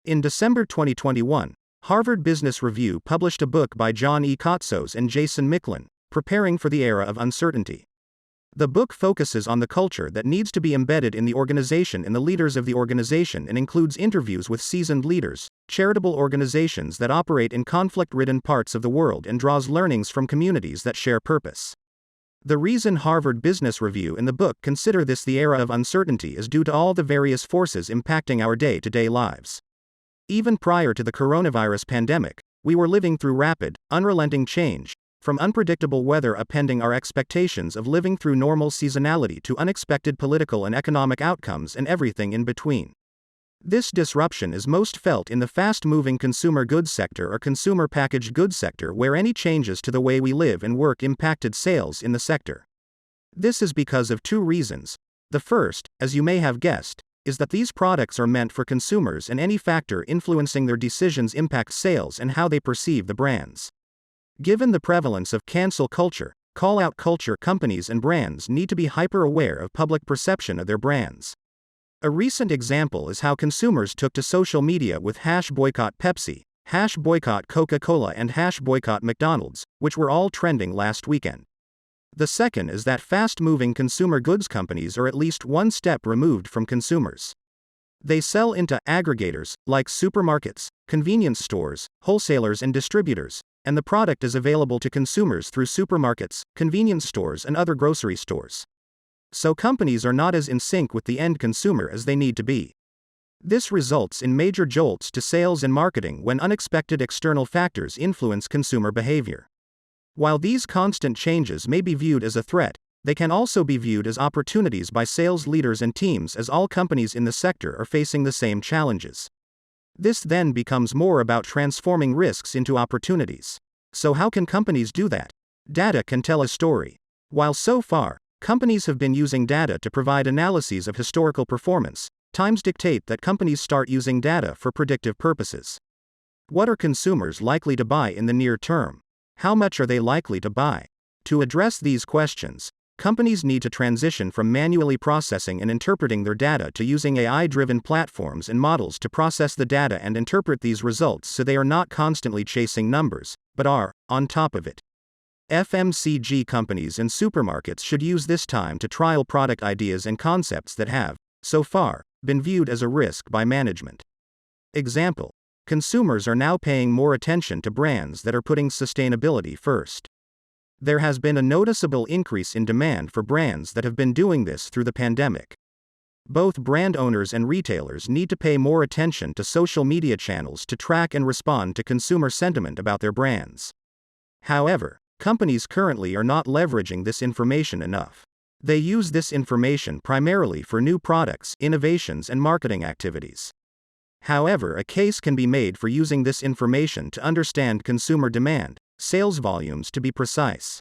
In December 2021, Harvard Business Review published a book by John E. Kotzos and Jason Micklin, Preparing for the Era of Uncertainty. The book focuses on the culture that needs to be embedded in the organization and the leaders of the organization and includes interviews with seasoned leaders, charitable organizations that operate in conflict-ridden parts of the world, and draws learnings from communities that share purpose. The reason Harvard Business Review and the book consider this the era of uncertainty is due to all the various forces impacting our day-to-day lives. Even prior to the coronavirus pandemic, we were living through rapid, unrelenting change, from unpredictable weather upending our expectations of living through normal seasonality to unexpected political and economic outcomes and everything in between. This disruption is most felt in the fast-moving consumer goods sector or consumer packaged goods sector, where any changes to the way we live and work impacted sales in the sector. This is because of two reasons. The first, as you may have guessed, is that these products are meant for consumers, and any factor influencing their decisions impacts sales and how they perceive the brands. Given the prevalence of cancel culture, call-out culture, companies and brands need to be hyper-aware of public perception of their brands. A recent example is how consumers took to social media with #boycott Pepsi, #boycott Coca-Cola and #boycott McDonald's, which were all trending last weekend. The second is that fast-moving consumer goods companies are at least one step removed from consumers. They sell into aggregators, like supermarkets, convenience stores, wholesalers and distributors, and the product is available to consumers through supermarkets, convenience stores and other grocery stores. So companies are not as in sync with the end consumer as they need to be. This results in major jolts to sales and marketing when unexpected external factors influence consumer behavior. While these constant changes may be viewed as a threat, they can also be viewed as opportunities by sales leaders and teams, as all companies in the sector are facing the same challenges. This then becomes more about transforming risks into opportunities. So how can companies do that? Data can tell a story. While so far, companies have been using data to provide analyses of historical performance, times dictate that companies start using data for predictive purposes. What are consumers likely to buy in the near term? How much are they likely to buy? To address these questions, companies need to transition from manually processing and interpreting their data to using AI-driven platforms and models to process the data and interpret these results, so they are not constantly chasing numbers, but are on top of it. FMCG companies and supermarkets should use this time to trial product ideas and concepts that have, so far, been viewed as a risk by management. Example: consumers are now paying more attention to brands that are putting sustainability first. There has been a noticeable increase in demand for brands that have been doing this through the pandemic. Both brand owners and retailers need to pay more attention to social media channels to track and respond to consumer sentiment about their brands. However, companies currently are not leveraging this information enough. They use this information primarily for new products, innovations, and marketing activities. However, a case can be made for using this information to understand consumer demand, sales volumes to be precise.